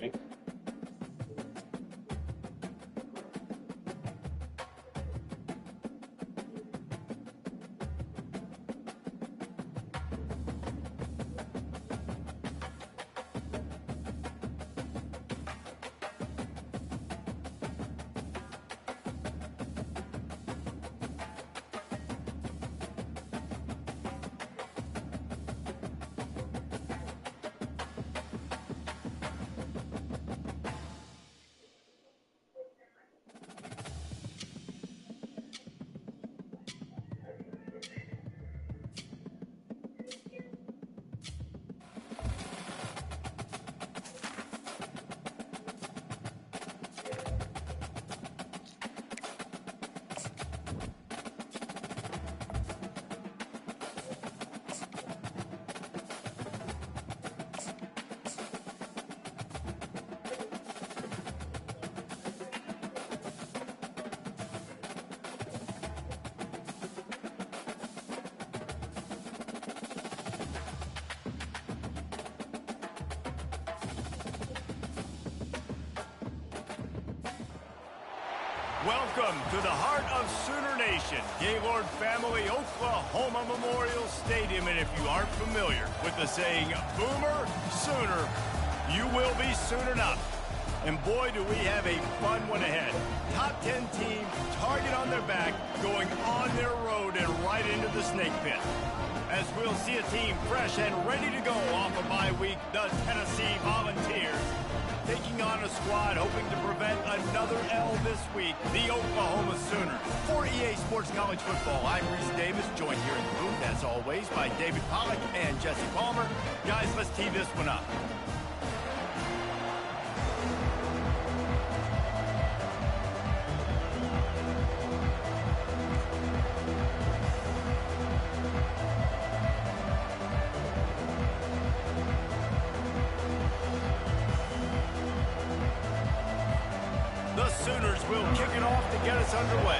coffee. Welcome to the heart of Sooner Nation, Gaylord Family Oklahoma Memorial Stadium. And if you aren't familiar with the saying, Boomer Sooner, you will be soon enough. And boy, do we have a fun one ahead. Top 10 team, target on their back, going on their road and right into the snake pit. As we'll see a team fresh and ready to go off a bye week, the Tennessee Volunteers. Taking on a squad hoping to prevent another L this week, the Oklahoma Sooners. For EA Sports College Football, I'm Reese Davis, joined here in the booth, as always, by David Pollack and Jesse Palmer. Guys, let's tee this one up. The Sooners will kick it off to get us underway.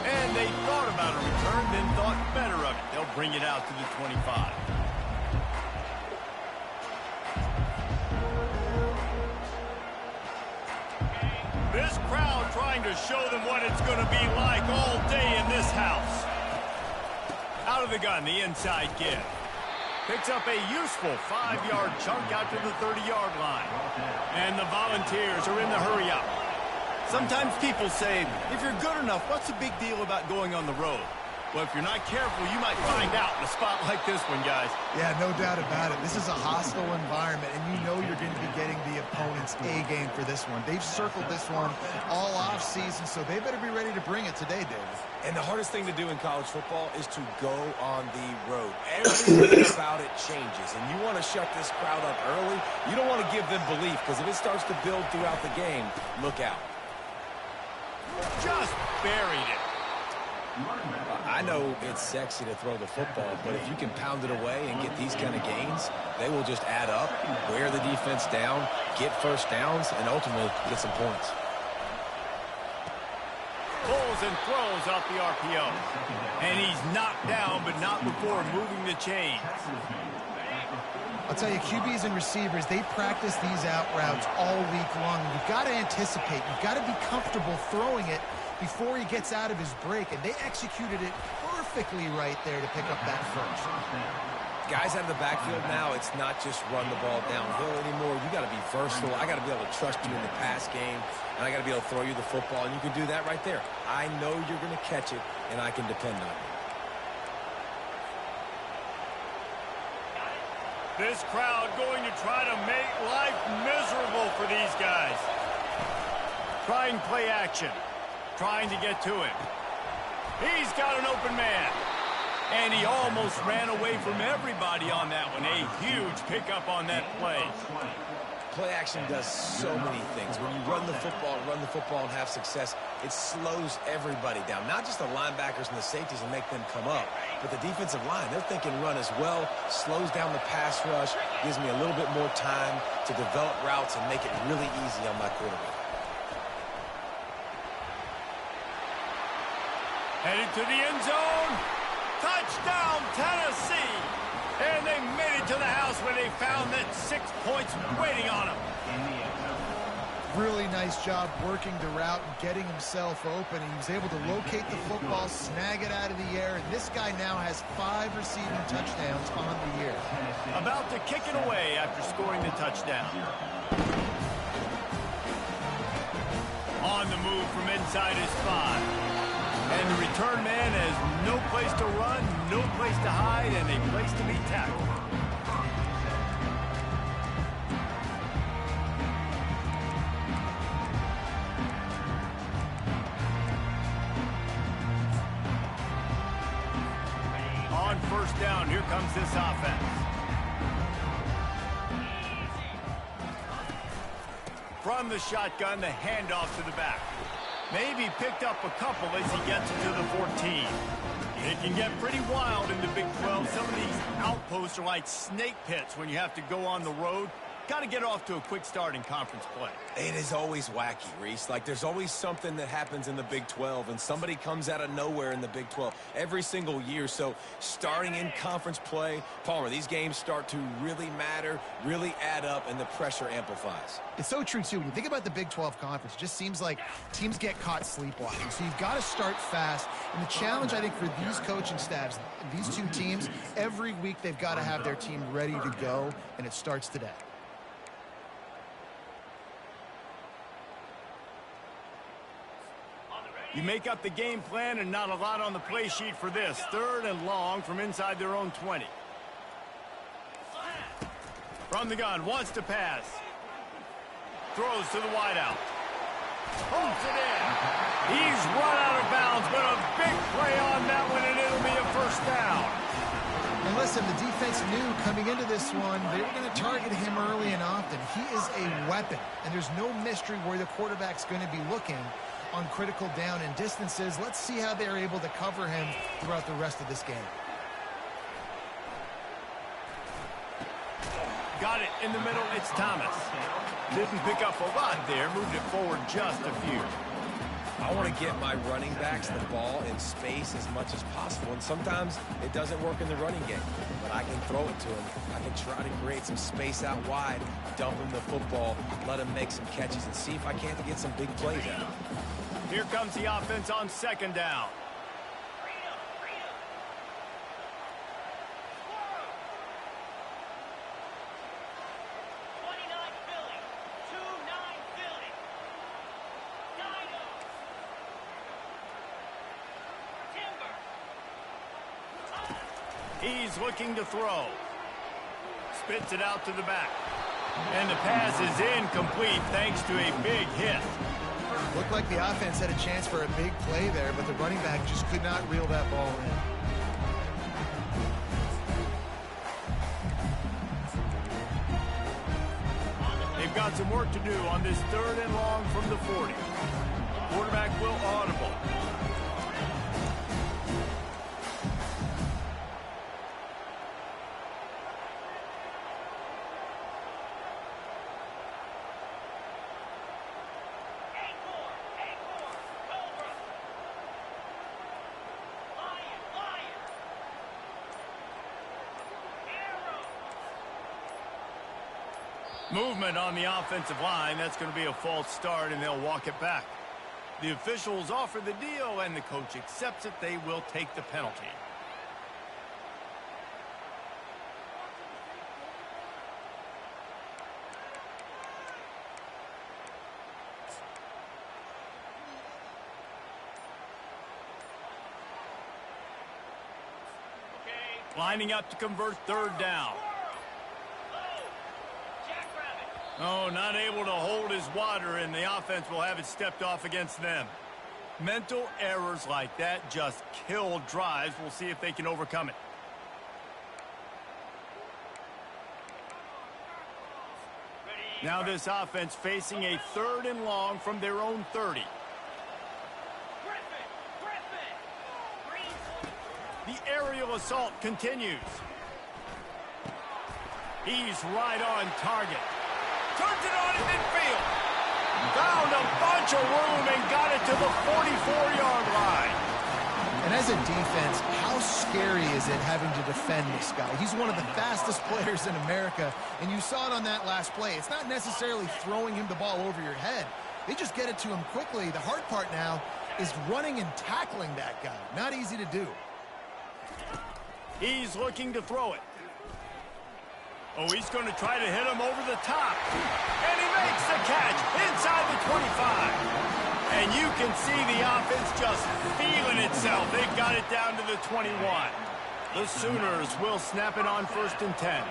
And they thought about a return, then thought better of it. They'll bring it out to the 25. This crowd trying to show them what it's going to be like all day in this house. Out of the gun, the inside give. Picks up a useful 5-yard chunk out to the 30-yard line. And the Volunteers are in the hurry up. Sometimes people say, if you're good enough, what's the big deal about going on the road? Well, if you're not careful, you might find out in a spot like this one, guys. Yeah, no doubt about it. This is a hostile environment, and you know you're going to be getting the opponent's A-game for this one. They've circled this one all off-season, so they better be ready to bring it today, David. And the hardest thing to do in college football is to go on the road. Everything about it changes, and you want to shut this crowd up early. You don't want to give them belief, because if it starts to build throughout the game, look out. Just buried it. I know it's sexy to throw the football, but if you can pound it away and get these kind of gains, they will just add up, wear the defense down, get first downs, and ultimately get some points. Pulls and throws off the RPO. And he's knocked down, but not before moving the chain. I'll tell you, QBs and receivers, they practice these out routes all week long. You've got to anticipate. You've got to be comfortable throwing it before he gets out of his break, and they executed it perfectly right there to pick up that first. Guys out of the backfield now, it's not just run the ball downhill anymore. You got to be versatile. I got to be able to trust you in the pass game, and I got to be able to throw you the football, and you can do that right there. I know you're going to catch it, and I can depend on you. This crowd going to try to make life miserable for these guys. Trying play action. Trying to get to him. He's got an open man. And he almost ran away from everybody on that one. A huge pickup on that play. play action does so many things. When you run the football and have success, it slows everybody down. Not just the linebackers and the safeties and make them come up, but the defensive line, they're thinking run as well, slows down the pass rush, gives me a little bit more time to develop routes and make it really easy on my quarterback. Headed to the end zone. Touchdown, Tennessee. And they made it to the house where they found that 6 points waiting on them. Really nice job working the route and getting himself open. He was able to locate the football, snag it out of the air, and this guy now has 5 receiving touchdowns on the year. About to kick it away after scoring the touchdown. On the move from inside his 5. And the return man has no place to run, no place to hide, and a place to be tackled. On first down, here comes this offense. From the shotgun, the handoff to the back. Maybe picked up a couple as he gets to the 14. It can get pretty wild in the Big 12. Some of these outposts are like snake pits when you have to go on the road. Got to get off to a quick start in conference play. It is always wacky, Reese. Like, there's always something that happens in the Big 12, and somebody comes out of nowhere in the Big 12 every single year. So starting in conference play, Palmer, these games start to really matter, really add up, and the pressure amplifies. It's so true, too. When you think about the Big 12 Conference, it just seems like teams get caught sleepwalking. So you've got to start fast. And the challenge, I think, for these coaching staffs, these two teams, every week they've got to have their team ready to go, and it starts today. You make up the game plan and not a lot on the play sheet for this. 3rd and long from inside their own 20. From the gun, wants to pass. Throws to the wideout. Pulls it in. He's run out of bounds, but a big play on that one, and it'll be a first down. And listen, the defense knew coming into this one, they were going to target him early and often. He is a weapon, and there's no mystery where the quarterback's going to be looking on critical down and distances. Let's see how they're able to cover him throughout the rest of this game. Got it in the middle. It's Thomas. Didn't pick up a lot there. Moved it forward just a few. I want to get my running backs the ball in space as much as possible, and sometimes it doesn't work in the running game, but I can throw it to him. I can try to create some space out wide, dump him the football, let him make some catches, and see if I can't get some big plays out. Here comes the offense on 2nd down. He's looking to throw. Spits it out to the back. And the pass is incomplete thanks to a big hit. Looked like the offense had a chance for a big play there, but the running back just could not reel that ball in. They've got some work to do on this 3rd and long from the 40. Quarterback will audible. Movement on the offensive line. That's going to be a false start, and they'll walk it back. The officials offer the deal, and the coach accepts it. They will take the penalty. Lining up to convert 3rd down. Oh, not able to hold his water, and the offense will have it stepped off against them. Mental errors like that just kill drives. We'll see if they can overcome it. Now this offense facing a 3rd and long from their own 30. The aerial assault continues. He's right on target. Turns it on in midfield. Found a bunch of room and got it to the 44-yard line. And as a defense, how scary is it having to defend this guy? He's one of the fastest players in America, and you saw it on that last play. It's not necessarily throwing him the ball over your head. They just get it to him quickly. The hard part now is running and tackling that guy. Not easy to do. He's looking to throw it. Oh, he's going to try to hit him over the top. And he makes the catch inside the 25. And you can see the offense just feeling itself. They've got it down to the 21. The Sooners will snap it on 1st and 10.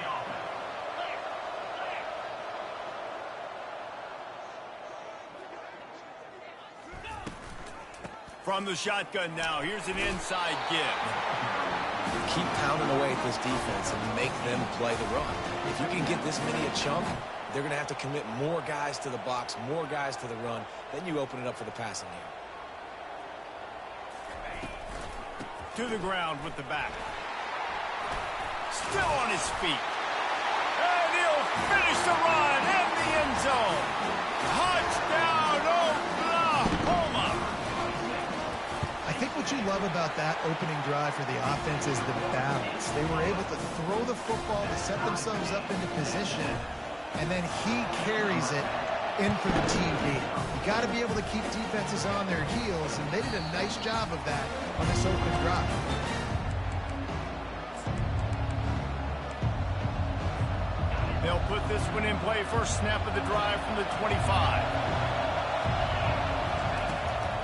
From the shotgun now, here's an inside give. Keep pounding away at this defense and make them play the run. If you can get this many a chunk, they're going to have to commit more guys to the box, more guys to the run. Then you open it up for the passing game. To the ground with the back. Still on his feet. And he'll finish the run in the end zone. Touchdown, Oklahoma! I think what you love about that opening drive for the offense is the balance. They were able to throw the football to set themselves up into position, and then he carries it in for the TD. You got to be able to keep defenses on their heels, and they did a nice job of that on this open drive. They'll put this one in play. First snap of the drive from the 25.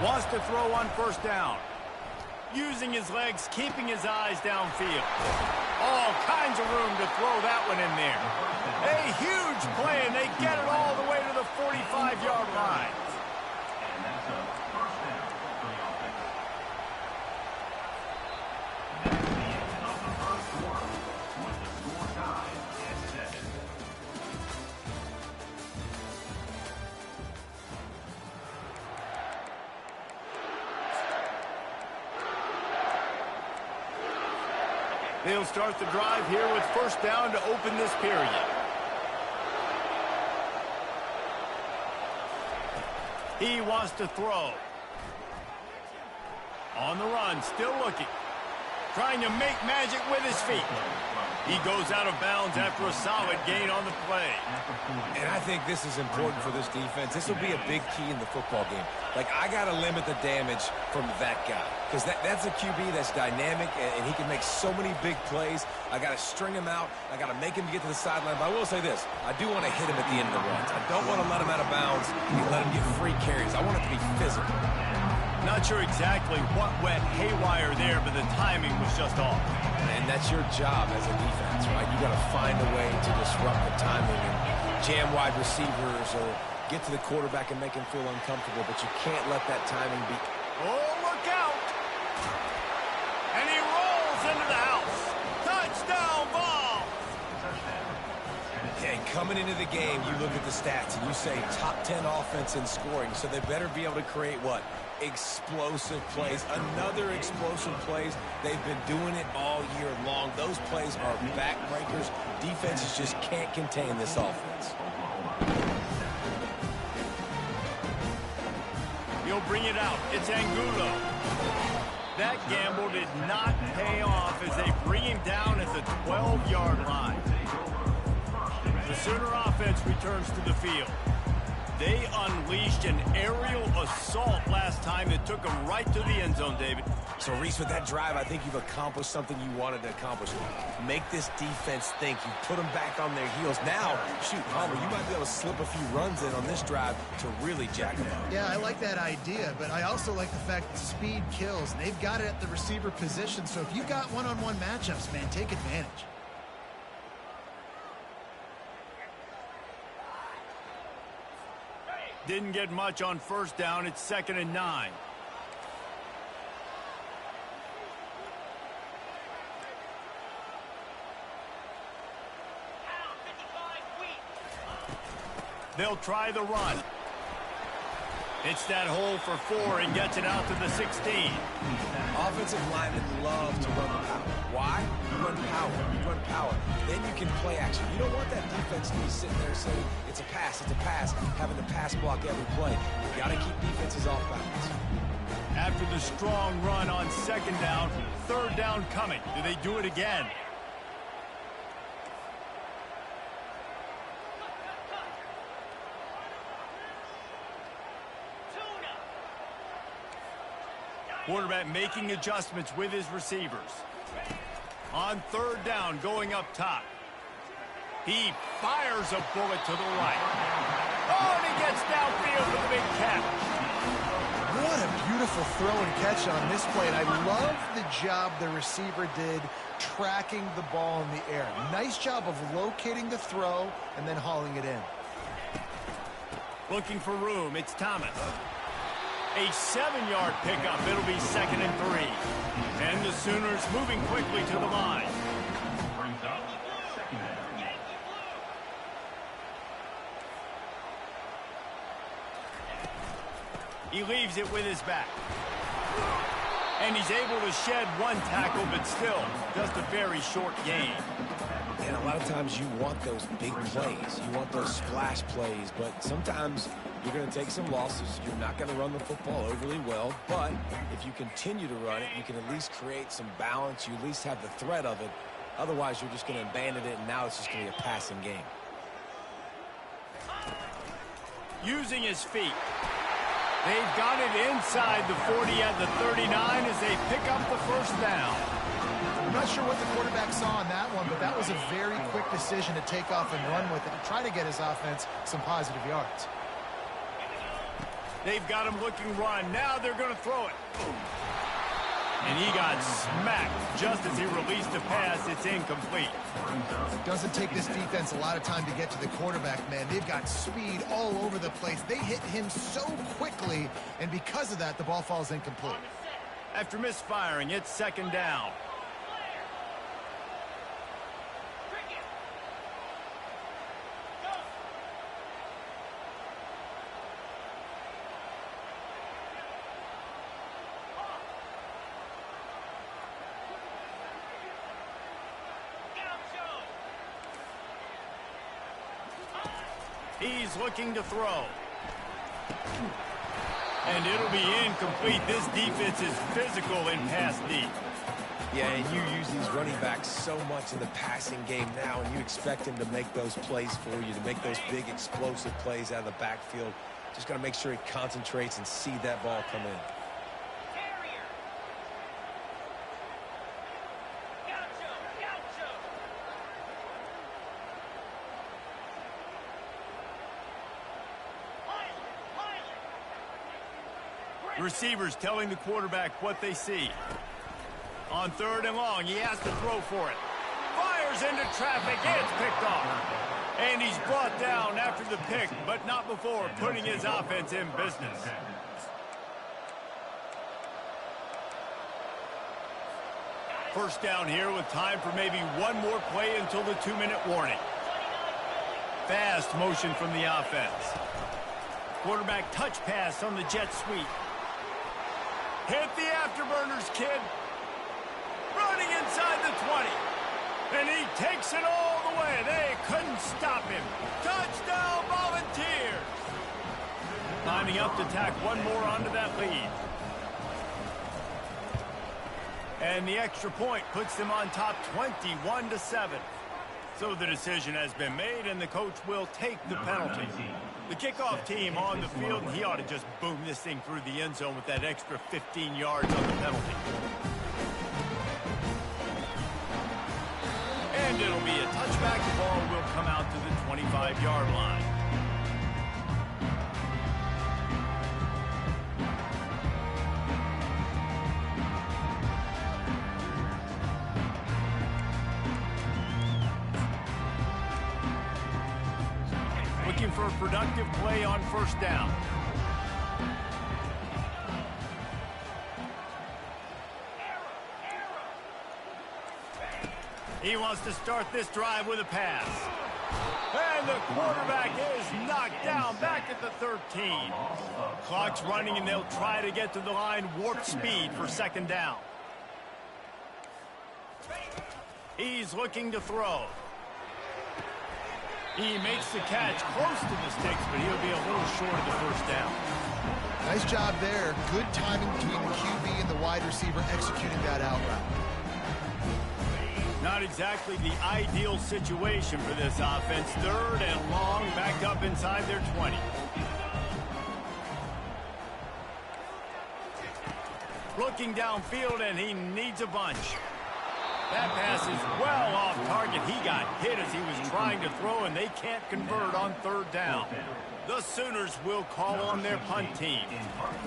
Wants to throw on 1st down. Using his legs, keeping his eyes downfield. All kinds of room to throw that one in there. A huge play, and they get it all the way to the 45-yard line. They'll start the drive here with 1st down to open this period. He wants to throw. On the run, still looking. Trying to make magic with his feet. He goes out of bounds after a solid gain on the play. And I think this is important for this defense. This will be a big key in the football game. Like, I got to limit the damage from that guy. Because that's a QB that's dynamic, and he can make so many big plays. I got to string him out. I got to make him get to the sideline. But I will say this. I do want to hit him at the end of the runs. I don't want to let him out of bounds and let him get free carries. I want it to be physical. Not sure exactly what went haywire there, but the timing was just off. And that's your job as a defense, right? You got to find a way to disrupt the timing and jam wide receivers or get to the quarterback and make him feel uncomfortable, but you can't let that timing be... Oh, look out! And he rolls into the house. Touchdown ball! And coming into the game, you look at the stats and you say top 10 offense in scoring, so they better be able to create what? Explosive plays. Another explosive plays. They've been doing it all year long. Those plays are backbreakers. Defenses just can't contain this offense. He'll bring it out. It's Angulo. That gamble did not pay off as they bring him down at the 12-yard line. The Sooner offense returns to the field. They unleashed an aerial assault last time that took them right to the end zone, David. So, Reese, with that drive, I think you've accomplished something you wanted to accomplish. Make this defense think. You put them back on their heels. Now, shoot, Palmer, you might be able to slip a few runs in on this drive to really jack them up. Yeah, I like that idea, but I also like the fact that speed kills. And they've got it at the receiver position, so if you've got one-on-one matchups, man, take advantage. Didn't get much on 1st down. It's 2nd and 9. They'll try the run. Hits that hole for 4 and gets it out to the 16. Offensive linemen love to run the power. Why? You run power. You run power. Then you can play action. You don't want that defense to be sitting there saying, it's a pass, having to pass block every play. You got to keep defenses off balance. After the strong run on 2nd down, 3rd down coming. Do they do it again? Quarterback making adjustments with his receivers. On 3rd down, going up top. He fires a bullet to the right. Oh, and he gets downfield with a big catch. What a beautiful throw and catch on this play. And I love the job the receiver did tracking the ball in the air. Nice job of locating the throw and then hauling it in. Looking for room, it's Thomas. A 7-yard pickup. It'll be 2nd and 3. And the Sooners moving quickly to the line. He leaves it with his back. And he's able to shed 1 tackle, but still just a very short gain. And a lot of times you want those big plays. You want those splash plays, but sometimes you're going to take some losses. You're not going to run the football overly well, but if you continue to run it, you can at least create some balance. You at least have the threat of it. Otherwise, you're just going to abandon it, and now it's just going to be a passing game. Using his feet. They've got it inside the 40 at the 39 as they pick up the 1st down. I'm not sure what the quarterback saw on that one, but that was a very quick decision to take off and run with it and try to get his offense some positive yards. They've got him looking run. Now they're going to throw it. And he got smacked just as he released the pass. It's incomplete. It doesn't take this defense a lot of time to get to the quarterback, man. They've got speed all over the place. They hit him so quickly, and because of that, the ball falls incomplete. After misfiring, it's 2nd down. He's looking to throw. And it'll be incomplete. This defense is physical in pass deep. Yeah, and you use these running backs so much in the passing game now, and you expect him to make those plays for you, to make those big explosive plays out of the backfield. Just got to make sure he concentrates and see that ball come in. Receivers telling the quarterback what they see. On 3rd and long, he has to throw for it. Fires into traffic, it's picked off. And he's brought down after the pick, but not before putting his offense in business. First down here with time for maybe one more play until the 2-minute warning. Fast motion from the offense. Quarterback touch pass on the jet sweep. Hit the afterburners, kid. Running inside the 20. And he takes it all the way. They couldn't stop him. Touchdown, Volunteers. Lining up to tack one more onto that lead. And the extra point puts them on top 21-7. So the decision has been made, and the coach will take the penalty. The kickoff team on the field, and he ought to just boom this thing through the end zone with that extra 15 yards on the penalty. And it'll be a touchback. The ball will come out to the 25-yard line. Looking for a productive play on first down. He wants to start this drive with a pass. And the quarterback is knocked down back at the 13. Clock's running, and they'll try to get to the line warp speed for second down. He's looking to throw. He makes the catch close to the sticks, but he'll be a little short of the first down. Nice job there. Good timing between the QB and the wide receiver executing that out route. Not exactly the ideal situation for this offense. Third and long, back up inside their 20. Looking downfield, and he needs a bunch. That pass is well off target. He got hit as he was trying to throw, and they can't convert on third down. The Sooners will call on their punt team.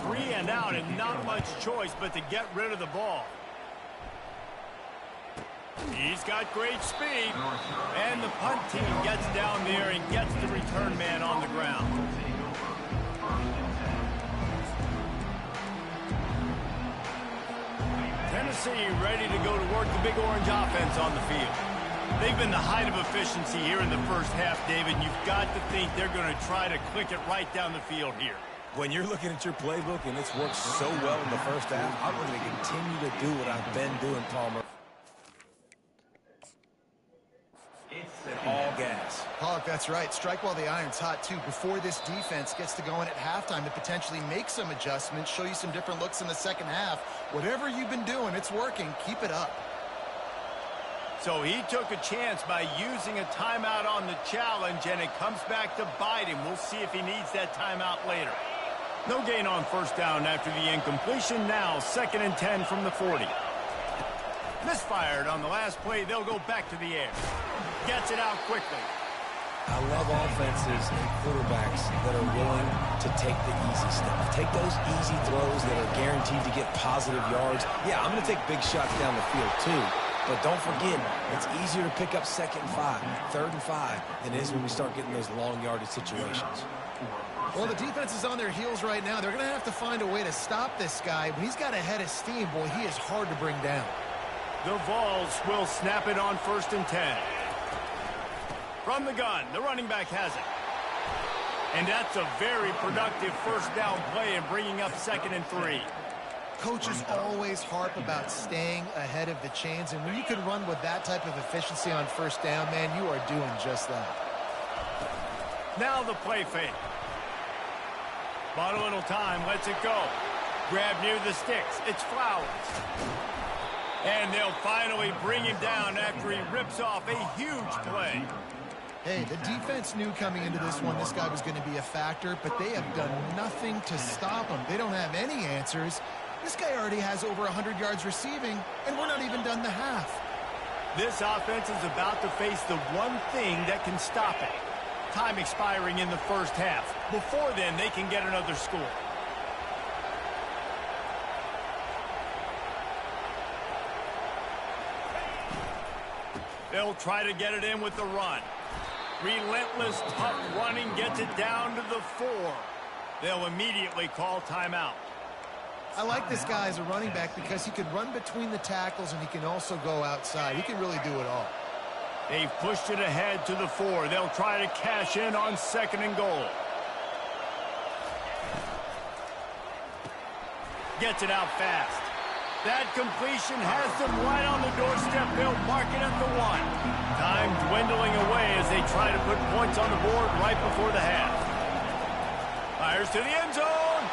3 and out, and not much choice but to get rid of the ball. He's got great speed, and the punt team gets down there and gets the return man on the ground. Tennessee ready to go to work the Big Orange offense on the field. They've been the height of efficiency here in the first half, David. You've got to think they're going to try to click it right down the field here. When you're looking at your playbook and it's worked so well in the first half, I'm going to continue to do what I've been doing, Palmer. All gas. Pollock, that's right. Strike while the iron's hot, too. Before this defense gets to going at halftime to potentially make some adjustments, show you some different looks in the second half. Whatever you've been doing, it's working. Keep it up. So he took a chance by using a timeout on the challenge, and it comes back to bite him. We'll see if he needs that timeout later. No gain on first down after the incompletion. Now 2nd and 10 from the 40. Misfired on the last play. They'll go back to the air. Gets it out quickly. I love offenses and quarterbacks that are willing to take the easy stuff. Take those easy throws that are guaranteed to get positive yards. Yeah, I'm going to take big shots down the field too. But don't forget, it's easier to pick up 2nd and 5, 3rd and 5 than it is when we start getting those long yardage situations. Well, the defense is on their heels right now. They're going to have to find a way to stop this guy. When he's got a head of steam, boy, he is hard to bring down. The Vols will snap it on 1st and 10. From the gun, the running back has it. And that's a very productive first down play and bringing up 2nd and 3. Coaches always harp about staying ahead of the chains, and when you can run with that type of efficiency on first down, man, you are doing just that. Now the play fake. Bought a little time, lets it go. Grab near the sticks. It's Flowers. And they'll finally bring him down after he rips off a huge play. Hey, the defense knew coming into this one this guy was going to be a factor, but they have done nothing to stop him. They don't have any answers. This guy already has over 100 yards receiving, and we're not even done the half. This offense is about to face the one thing that can stop it. Time expiring in the first half. Before then, they can get another score. They'll try to get it in with the run. Relentless, tough running gets it down to the 4. They'll immediately call timeout. I like this guy as a running back because he can run between the tackles and he can also go outside. He can really do it all. They've pushed it ahead to the 4. They'll try to cash in on 2nd and goal. Gets it out fast. That completion has them right on the doorstep. They'll mark it at the 1. Time dwindling away as they try to put points on the board right before the half. Fires to the end zone.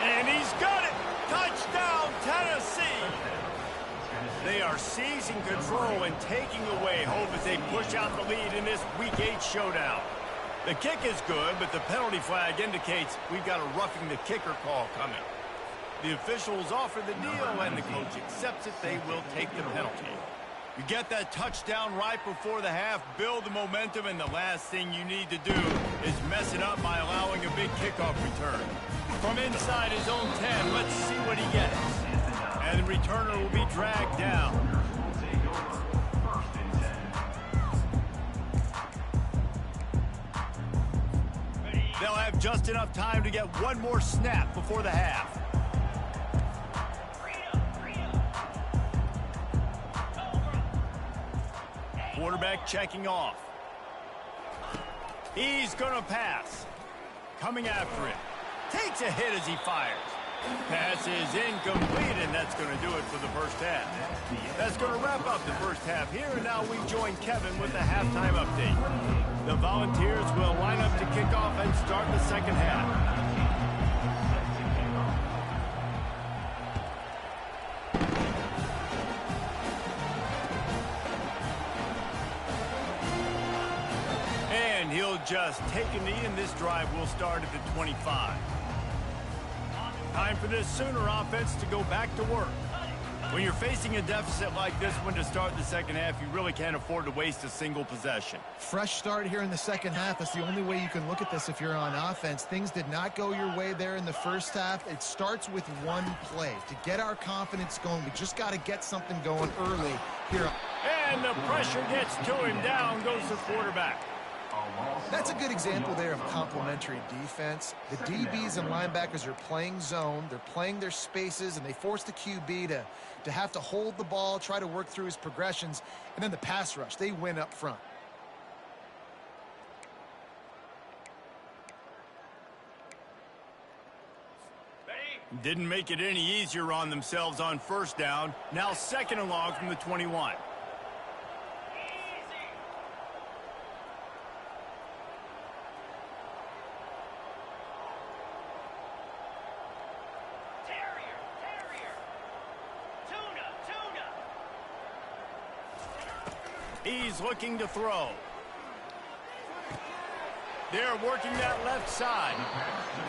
And he's got it. Touchdown, Tennessee. They are seizing control and taking away hope as they push out the lead in this Week 8 showdown. The kick is good, but the penalty flag indicates we've got a roughing the kicker call coming. The officials offer the deal, and the coach accepts it. They will take the penalty. You get that touchdown right before the half, build the momentum, and the last thing you need to do is mess it up by allowing a big kickoff return. From inside his own 10, let's see what he gets. And the returner will be dragged down. They'll have just enough time to get one more snap before the half. Quarterback checking off. He's going to pass. Coming after it. Takes a hit as he fires. Pass is incomplete, and that's going to do it for the first half. That's going to wrap up the first half here, and now we join Kevin with the halftime update. The Volunteers will line up to kick off and start the second half. And he'll just take a knee, and this drive will start at the 25. Time for this Sooner offense to go back to work. When you're facing a deficit like this one to start the second half, you really can't afford to waste a single possession. Fresh start here in the second half. That's the only way you can look at this if you're on offense. Things did not go your way there in the first half. It starts with one play. To get our confidence going, we just got to get something going early here. And the pressure gets to him. Down goes the quarterback. That's a good example there of complementary defense. The DBs and linebackers are playing zone. They're playing their spaces, and they force the QB to have to hold the ball, try to work through his progressions, and then the pass rush. They win up front. Didn't make it any easier on themselves on first down. Now second and long from the 21. He's looking to throw. They're working that left side.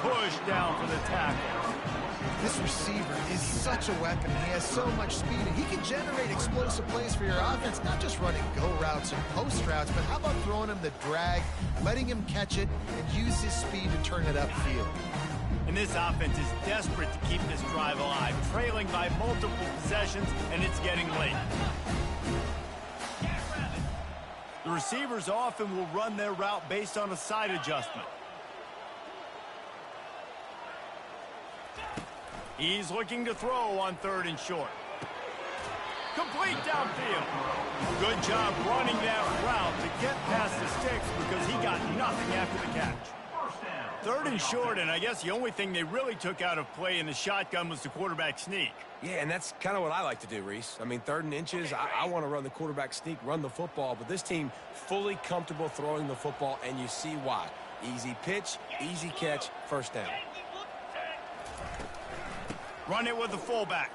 Push down for the tackle. This receiver is such a weapon. He has so much speed, and he can generate explosive plays for your offense, not just running go routes and post routes, but how about throwing him the drag, letting him catch it, and use his speed to turn it upfield. And this offense is desperate to keep this drive alive, trailing by multiple possessions, and it's getting late. The receivers often will run their route based on a side adjustment. He's looking to throw on third and short. Complete downfield. Good job running that route to get past the sticks because he got nothing after the catch. Third and short, and I guess the only thing they really took out of play in the shotgun was the quarterback sneak. Yeah, and that's kind of what I like to do, Reese. I mean, 3rd and inches, I want to run the quarterback sneak, run the football, but this team fully comfortable throwing the football, and you see why. Easy pitch, easy catch, first down. Run it with the fullback.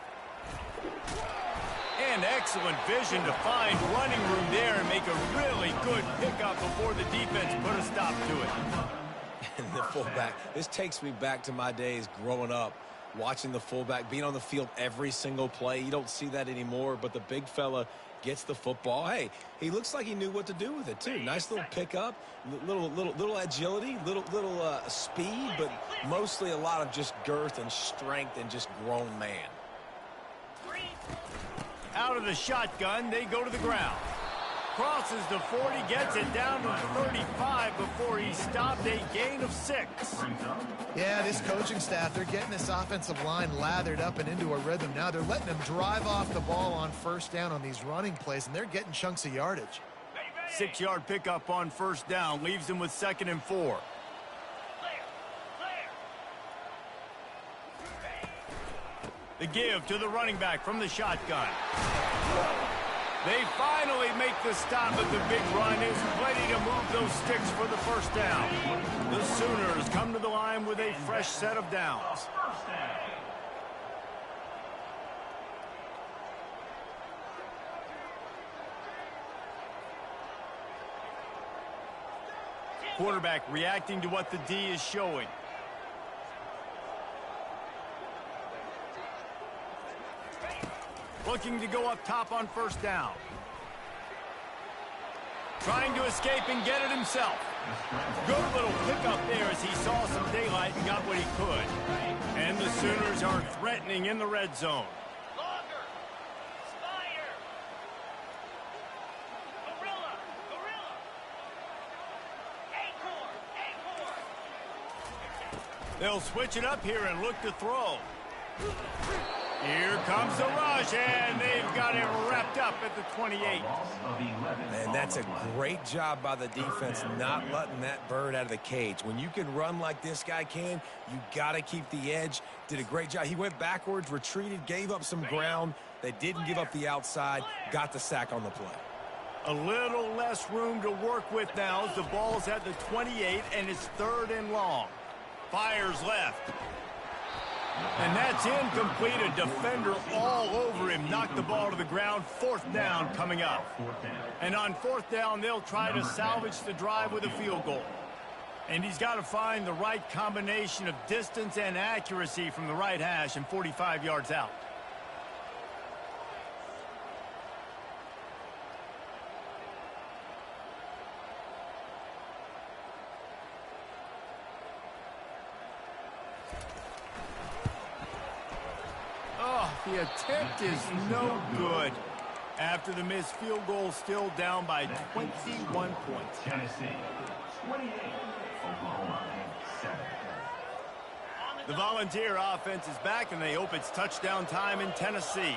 And excellent vision to find running room there and make a really good pickup before the defense put a stop to it. And the fullback, this takes me back to my days growing up, watching the fullback, being on the field every single play. You don't see that anymore, but the big fella gets the football. Hey, he looks like he knew what to do with it, too. Nice little pickup, little agility, little speed, but mostly a lot of just girth and strength and just grown man. Out of the shotgun, they go to the ground. Crosses the 40, gets it down to the 35 before he stopped, a gain of 6. Yeah, this coaching staff, they're getting this offensive line lathered up and into a rhythm. Now they're letting them drive off the ball on first down on these running plays, and they're getting chunks of yardage. 6-yard pickup on first down leaves them with 2nd and 4. The give to the running back from the shotgun. They finally make the stop, but the big run is ready to move those sticks for the first down. The Sooners come to the line with a fresh set of downs. Quarterback reacting to what the D is showing. Looking to go up top on first down. Trying to escape and get it himself. Good little pickup there as he saw some daylight and got what he could. And the Sooners are threatening in the red zone. They'll switch it up here and look to throw. Here comes the rush, and they've got it wrapped up at the 28. And that's a great job by the defense not letting that bird out of the cage. When you can run like this guy can, you got to keep the edge. Did a great job. He went backwards, retreated, gave up some ground. They didn't give up the outside, got the sack on the play. A little less room to work with now as the ball's at the 28, and it's 3rd and long. Fires left. And that's incomplete. A defender all over him. Knocked the ball to the ground. 4th down coming up. And on 4th down, they'll try to salvage the drive with a field goal. And he's got to find the right combination of distance and accuracy from the right hash and 45 yards out. The attempt is no good. After the missed field goal, still down by 21 points. Tennessee, 28, Oklahoma, 7. The Volunteer offense is back, and they hope it's touchdown time in Tennessee.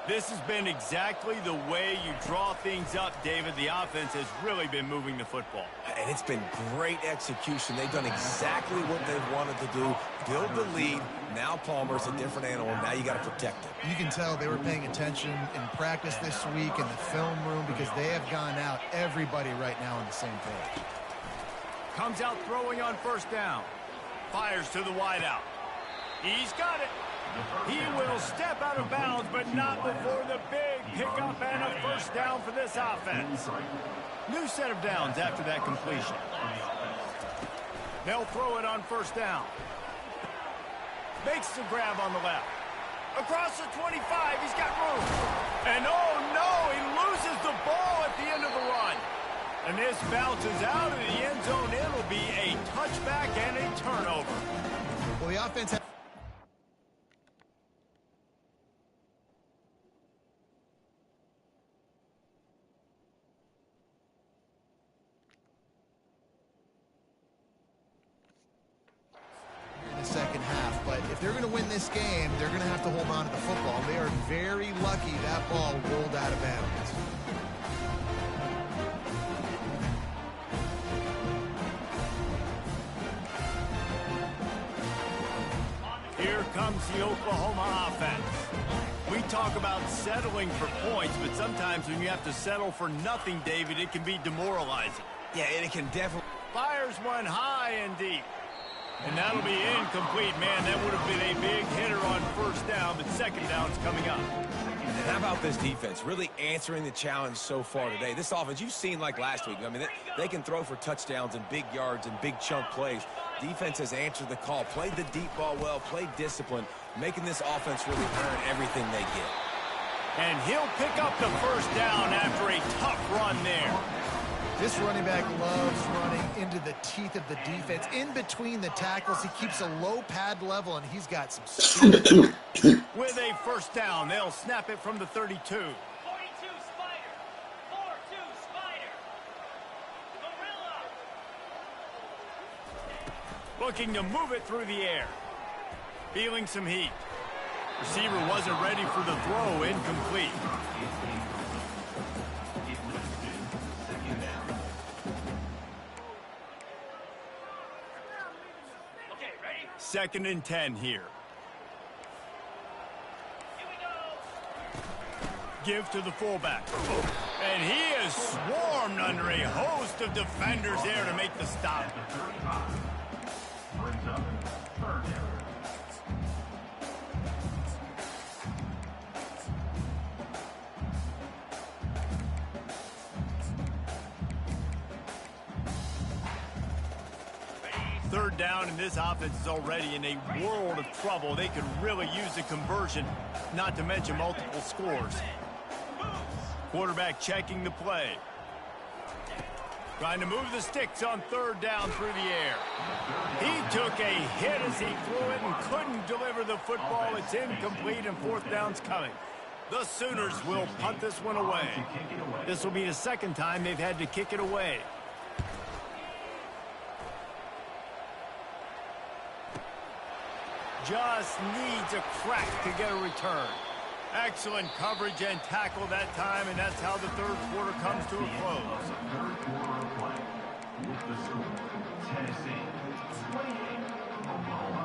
This has been exactly the way you draw things up, David. The offense has really been moving the football. And it's been great execution. They've done exactly what they've wanted to do. Build the lead. Now Palmer's a different animal. Now you got to protect him. You can tell they were paying attention in practice this week in the film room because they have gone out, everybody right now on the same page. Comes out throwing on 1st down. Fires to the wideout. He's got it. He will step out of bounds, but not before the big pickup and a 1st down for this offense. New set of downs after that completion. They'll throw it on 1st down. Makes the grab on the left. Across the 25, he's got room. And oh no, he loses the ball at the end of the run. And this bounces out of the end zone. It'll be a touchback and a turnover. Well, the offense second half, but if they're going to win this game, they're going to have to hold on to the football. They are very lucky that ball rolled out of bounds. Here comes the Oklahoma offense. We talk about settling for points, but sometimes when you have to settle for nothing, David, it can be demoralizing. Yeah, and it can definitely... Fires one high and deep. And that'll be incomplete, man. That would have been a big hitter on 1st down, but 2nd down's coming up. And how about this defense really answering the challenge so far today? This offense, you've seen like last week. I mean, they can throw for touchdowns and big yards and big chunk plays. Defense has answered the call, played the deep ball well, played discipline, making this offense really earn everything they get. And he'll pick up the 1st down after a tough run there. This running back loves running into the teeth of the defense. In between the tackles, he keeps a low pad level, and he's got some speed. With a 1st down, they'll snap it from the 32. 42 Spider. 4-2 Spider. Gorilla. Looking to move it through the air. Feeling some heat. Receiver wasn't ready for the throw. Incomplete. Okay, ready? 2nd and 10 here. Here we go. Give to the fullback. And he is swarmed under a host of defenders there to make the stop. Brings up 3rd down. Third down, and this offense is already in a world of trouble. They could really use a conversion, not to mention multiple scores. Quarterback checking the play. Trying to move the sticks on 3rd down through the air. He took a hit as he threw it and couldn't deliver the football. It's incomplete, and 4th down's coming. The Sooners will punt this one away. This will be the 2nd time they've had to kick it away. Just needs a crack to get a return. Excellent coverage and tackle that time, and that's how the third quarter comes to a close. Third quarter of play. With the score, Tennessee 28, Oklahoma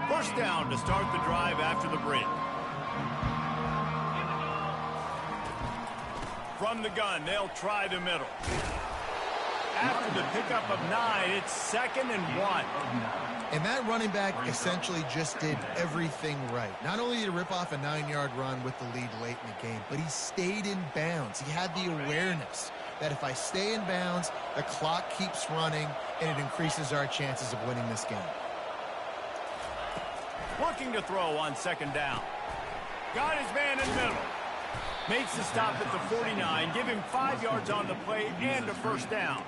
7. First down to start the drive after the break. From the gun, they'll try the middle. After the pickup of 9, it's 2nd and 1. And that running back essentially just did everything right. Not only did he rip off a 9-yard run with the lead late in the game, but he stayed in bounds. He had the awareness that if I stay in bounds, the clock keeps running, and it increases our chances of winning this game. Working to throw on 2nd down. Got his man in the middle. Makes the stop at the 49. Give him 5 yards on the play and a first down.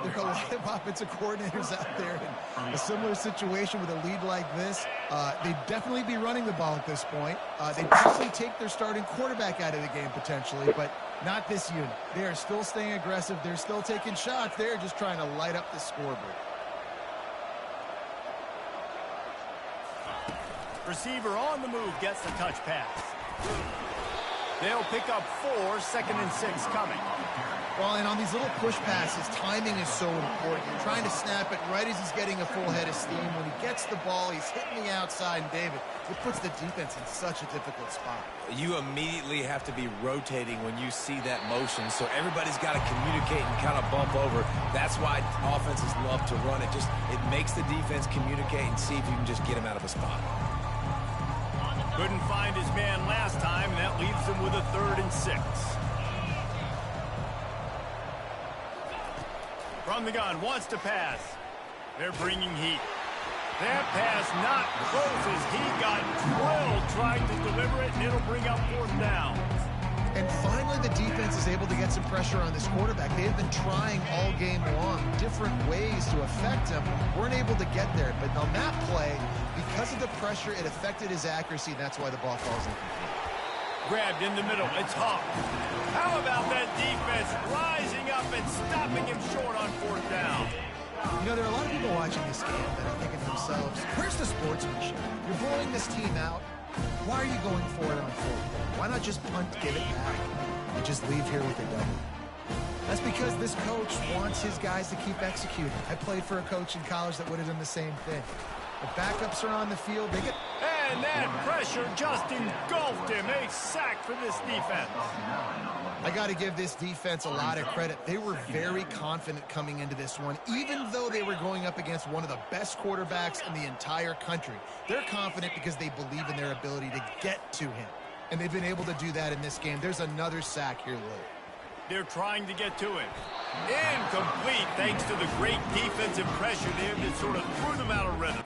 There are a lot of offensive coordinators out there in a similar situation with a lead like this. They'd definitely be running the ball at this point. They'd actually take their starting quarterback out of the game potentially, but not this unit. They are still staying aggressive. They're still taking shots. They're just trying to light up the scoreboard. Receiver on the move gets the touch pass. They'll pick up 4, 2nd and 6 coming. Well, and on these little push passes, timing is so important. You're trying to snap it right as he's getting a full head of steam. When he gets the ball, he's hitting the outside, and David, it puts the defense in such a difficult spot. You immediately have to be rotating when you see that motion, so everybody's got to communicate and kind of bump over. That's why offenses love to run it. It makes the defense communicate and see if you can just get him out of a spot. Couldn't find his man last time, and that leaves him with a 3rd and 6. From the gun, wants to pass. They're bringing heat. That pass not close as he got drilled trying to deliver it, and it'll bring up 4th down. And finally, the defense is able to get some pressure on this quarterback. They've been trying all game long different ways to affect him. Weren't able to get there, but on that play, because of the pressure, it affected his accuracy, and that's why the ball falls incomplete. Grabbed in the middle. It's Hawk. How about that defense rising up and stopping him short on 4th down? You know, there are a lot of people watching this game that are thinking to themselves, where's the sportsmanship? You're blowing this team out. Why are you going for it on 4th down? Why not just punt, give it back, and just leave here with a W? That's because this coach wants his guys to keep executing. I played for a coach in college that would have done the same thing. The backups are on the field. They get... And that pressure just engulfed him. A sack for this defense. I got to give this defense a lot of credit. They were very confident coming into this one, even though they were going up against one of the best quarterbacks in the entire country. They're confident because they believe in their ability to get to him, and they've been able to do that in this game. There's another sack here late. They're trying to get to him. Incomplete thanks to the great defensive pressure there that sort of threw them out of rhythm.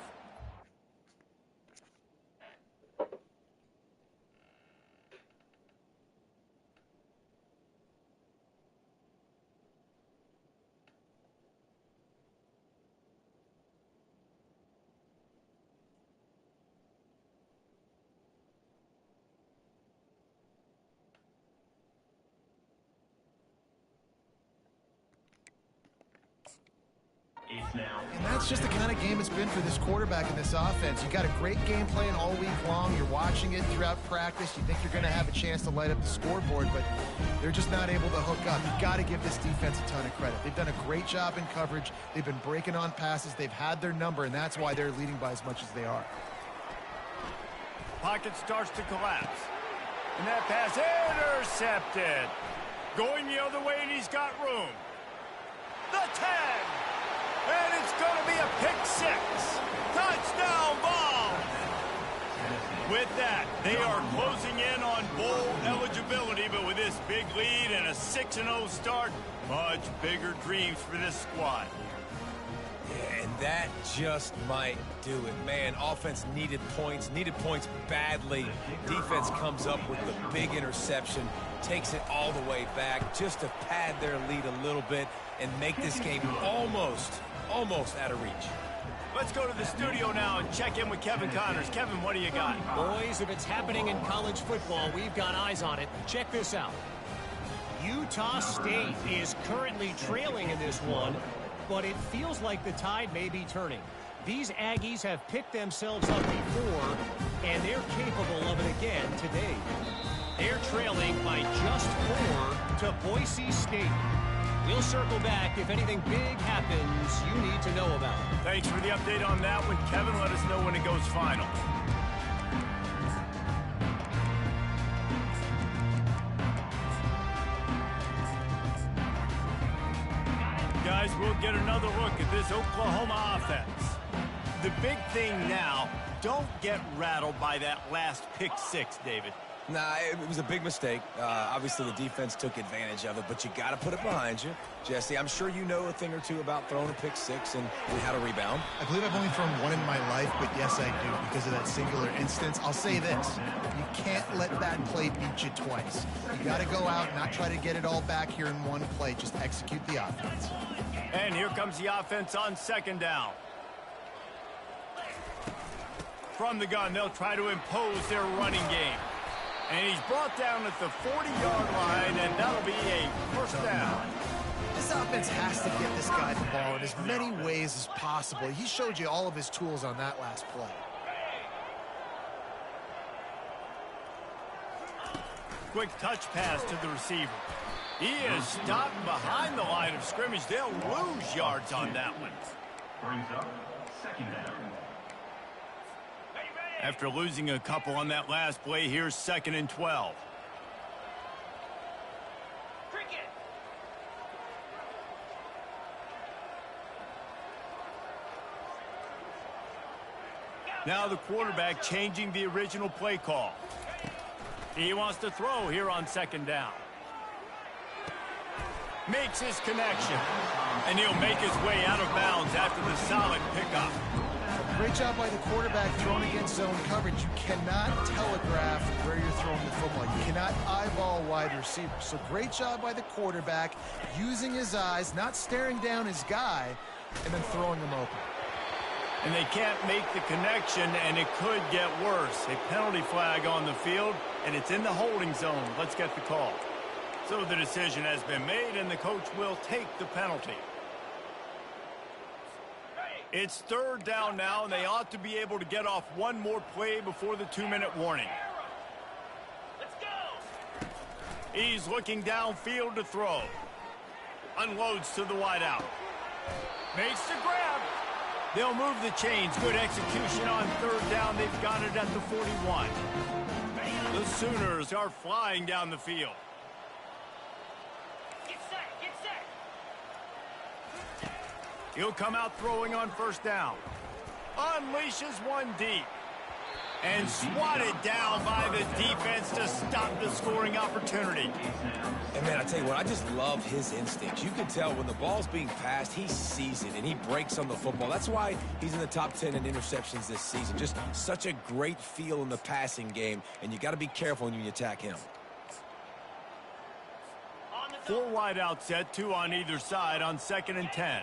And that's just the kind of game it's been for this quarterback in this offense. You got a great game plan all week long. You're watching it throughout practice. You think you're going to have a chance to light up the scoreboard, but they're just not able to hook up. You've got to give this defense a ton of credit. They've done a great job in coverage. They've been breaking on passes. They've had their number, and that's why they're leading by as much as they are. Pocket starts to collapse. And that pass intercepted. Going the other way, and he's got room. The 10. And it's going to be a pick 6. Touchdown ball. With that, they are closing in on bowl eligibility, but with this big lead and a 6-0 start, much bigger dreams for this squad. Yeah, and that just might do it. Man, offense needed points badly. Defense comes up with the big interception, takes it all the way back just to pad their lead a little bit and make this game almost out of reach. Let's go to the studio now and check in with Kevin Connors. Kevin, what do you got? Boys, if it's happening in college football, we've got eyes on it. Check this out. Utah State is currently trailing in this one, but it feels like the tide may be turning. These Aggies have picked themselves up before, and they're capable of it again today. They're trailing by just 4 to Boise State. We'll circle back if anything big happens you need to know about. Thanks for the update on that one, Kevin. Let us know when it goes final. Guys, we'll get another look at this Oklahoma offense. The big thing now, don't get rattled by that last pick six, David. Nah, it was a big mistake. Obviously, the defense took advantage of it, but you got to put it behind you. Jesse, I'm sure you know a thing or two about throwing a pick six and how to rebound. I believe I've only thrown one in my life, but yes, I do, because of that singular instance. I'll say this. You can't let that play beat you twice. You got to go out and not try to get it all back here in one play. Just execute the offense. And here comes the offense on second down. From the gun, they'll try to impose their running game. And he's brought down at the 40-yard line, and that'll be a first down. This offense has to get this guy the ball in as many ways as possible. He showed you all of his tools on that last play. Quick touch pass to the receiver. He is stopped behind the line of scrimmage. They'll lose yards on that one. Brings up second down. After losing a couple on that last play, here's 2nd and 12. Cricket. Now the quarterback changing the original play call. He wants to throw here on 2nd down. Makes his connection. And he'll make his way out of bounds after the solid pickup. Great job by the quarterback throwing against zone coverage. You cannot telegraph where you're throwing the football. You cannot eyeball wide receivers. So great job by the quarterback using his eyes, not staring down his guy, and then throwing him open. And they can't make the connection, and it could get worse. A penalty flag on the field, and it's in the holding zone. Let's get the call. So the decision has been made, and the coach will take the penalty. It's 3rd down now, and they ought to be able to get off one more play before the 2-minute warning. Let's go. He's looking downfield to throw. Unloads to the wideout. Makes the grab. They'll move the chains. Good execution on 3rd down. They've got it at the 41. The Sooners are flying down the field. Get set. Get set. He'll come out throwing on 1st down. Unleashes one deep. And swatted down by the defense to stop the scoring opportunity. And, man, I tell you what, I just love his instincts. You can tell when the ball's being passed, he sees it, and he breaks on the football. That's why he's in the top 10 in interceptions this season. Just such a great feel in the passing game, and you got to be careful when you attack him. 4 wide out set, 2 on either side on 2nd and 10.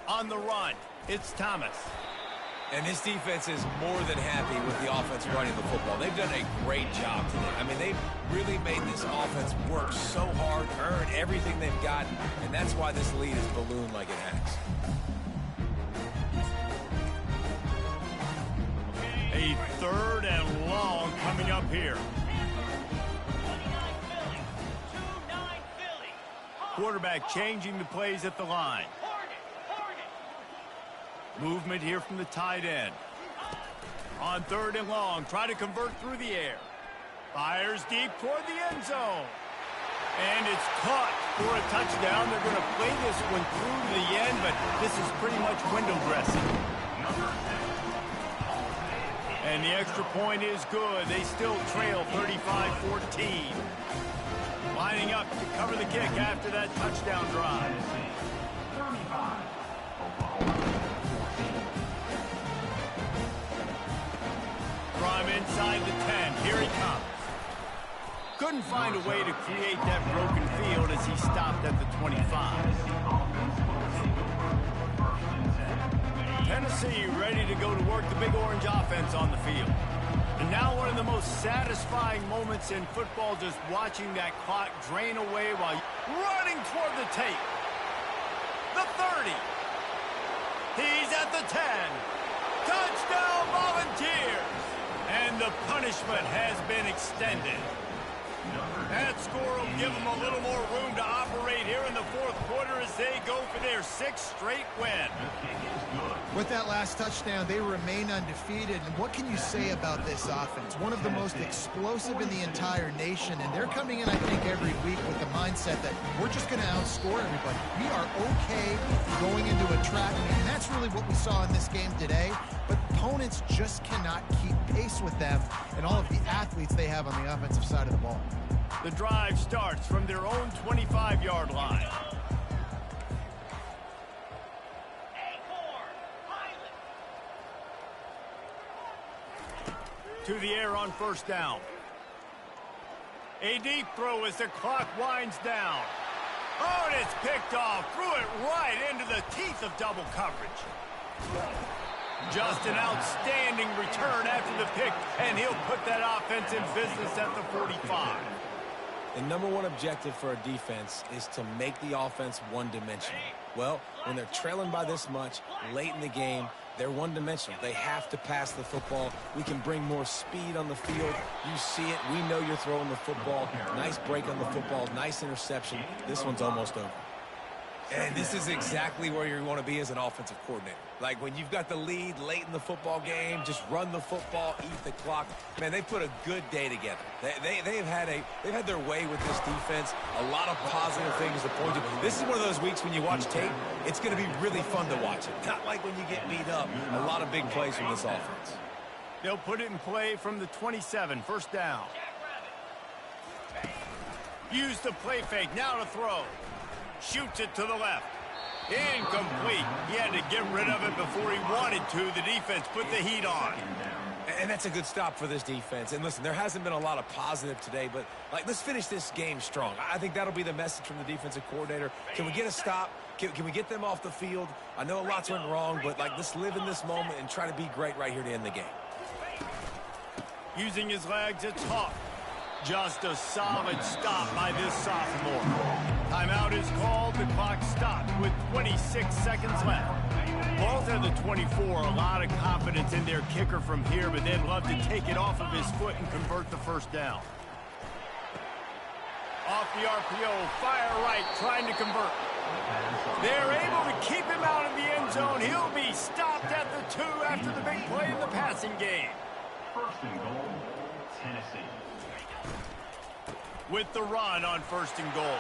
On the run, it's Thomas. And this defense is more than happy with the offense running the football. They've done a great job today. I mean, they've really made this offense work so hard, earn everything they've gotten, and that's why this lead is ballooned like it has. A 3rd and long coming up here. Quarterback changing the plays at the line. Movement here from the tight end. On 3rd and long, try to convert through the air. Fires deep toward the end zone. And it's caught for a touchdown. They're going to play this one through to the end, but this is pretty much window dressing. And the extra point is good. They still trail 35-14. Lining up to cover the kick after that touchdown drive. 35. Oklahoma. From inside the 10, here he comes. Couldn't find a way to create that broken field as he stopped at the 25. Tennessee ready to go to work the Big Orange offense on the field. And now one of the most satisfying moments in football, just watching that clock drain away while running toward the tape. The 30. He's at the 10. Touchdown Volunteers. And the punishment has been extended. That score will give them a little more room to operate here in the fourth quarter as they go for their 6th straight win. With that last touchdown, they remain undefeated. And what can you say about this offense? One of the most explosive in the entire nation. And they're coming in, I think, every week with the mindset that we're just going to outscore everybody. We are okay going into a trap meet. And that's really what we saw in this game today. But opponents just cannot keep pace with them and all of the athletes they have on the offensive side of the ball. The drive starts from their own 25-yard line. To the air on first down. A deep throw as the clock winds down. Oh, and it's picked off. Threw it right into the teeth of double coverage. Just an outstanding return after the pick, and he'll put that offense in business at the 45. The number one objective for a defense is to make the offense one-dimensional. Well, when they're trailing by this much late in the game, they're one-dimensional. They have to pass the football. We can bring more speed on the field. You see it. We know you're throwing the football. Nice break on the football. Nice interception. This one's almost over. And this is exactly where you want to be as an offensive coordinator. Like when you've got the lead late in the football game, just run the football, eat the clock. Man, they put a good day together. They've had their way with this defense. A lot of positive things to point to. This is one of those weeks when you watch tape, it's going to be really fun to watch it. Not like when you get beat up. A lot of big plays from this offense. They'll put it in play from the 27, first down. Use the play fake, now to throw. Shoots it to the left. Incomplete. He had to get rid of it before he wanted to. The defense put the heat on. And that's a good stop for this defense. And listen, there hasn't been a lot of positive today, but let's finish this game strong. I think that'll be the message from the defensive coordinator. Can we get a stop? Can we get them off the field? I know a lot's went wrong, but let's live in this moment and try to be great right here to end the game. Using his legs, it's Hawk. Just a solid stop by this sophomore. Timeout is called. The clock stopped with 26 seconds left. Both are the 24. A lot of confidence in their kicker from here, but they'd love to take it off of his foot and convert the first down. Off the RPO, fire right, trying to convert. They're able to keep him out of the end zone. He'll be stopped at the 2 after the big play in the passing game. First and goal, Tennessee. With the run on first and goal.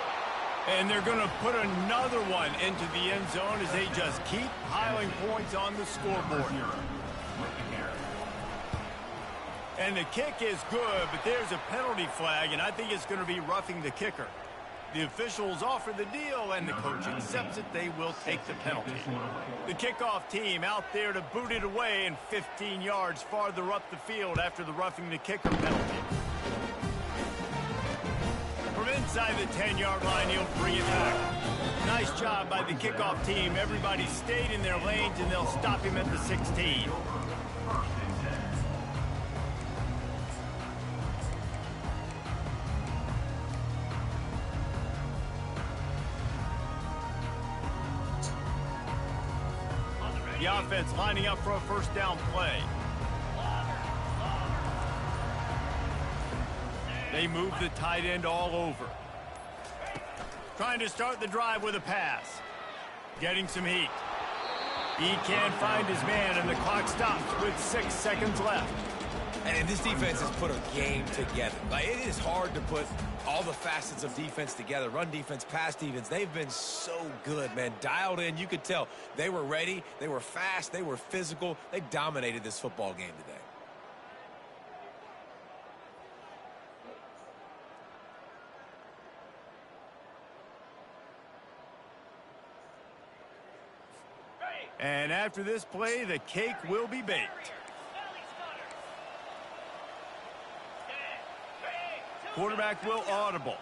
And they're going to put another one into the end zone as they just keep piling points on the scoreboard. And the kick is good, but there's a penalty flag, and I think it's going to be roughing the kicker. The officials offer the deal, and the coach accepts it. They will take the penalty. The kickoff team out there to boot it away and 15 yards farther up the field after the roughing the kicker penalty. From inside the 10-yard line, he'll bring it back. Nice job by the kickoff team. Everybody stayed in their lanes, and they'll stop him at the 16. The offense lining up for a first down play. They move the tight end all over. Trying to start the drive with a pass. Getting some heat. He can't find his man, and the clock stops with 6 seconds left. And this defense has put a game together. It is hard to put all the facets of defense together. Run defense, pass defense. They've been so good, man. Dialed in. You could tell they were ready. They were fast. They were physical. They dominated this football game today. And after this play, the cake will be baked. Quarterback will audible.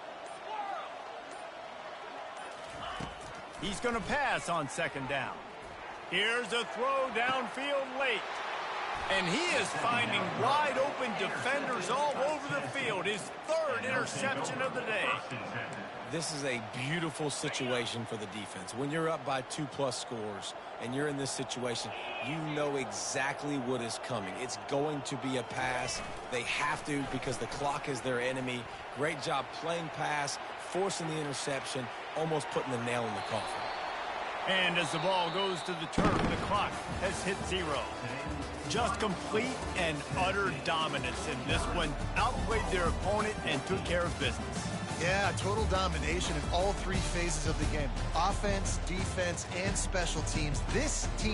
He's going to pass on second down. Here's a throw downfield late. And he is finding wide-open defenders all over the field. His third interception of the day. This is a beautiful situation for the defense. When you're up by 2+ scores and you're in this situation, you know exactly what is coming. It's going to be a pass. They have to because the clock is their enemy. Great job playing pass, forcing the interception, almost putting the nail in the coffin. And as the ball goes to the turf, the clock has hit 0. Just complete and utter dominance in this one. Outplayed their opponent and took care of business. Yeah, total domination in all 3 phases of the game. Offense, defense, and special teams. This team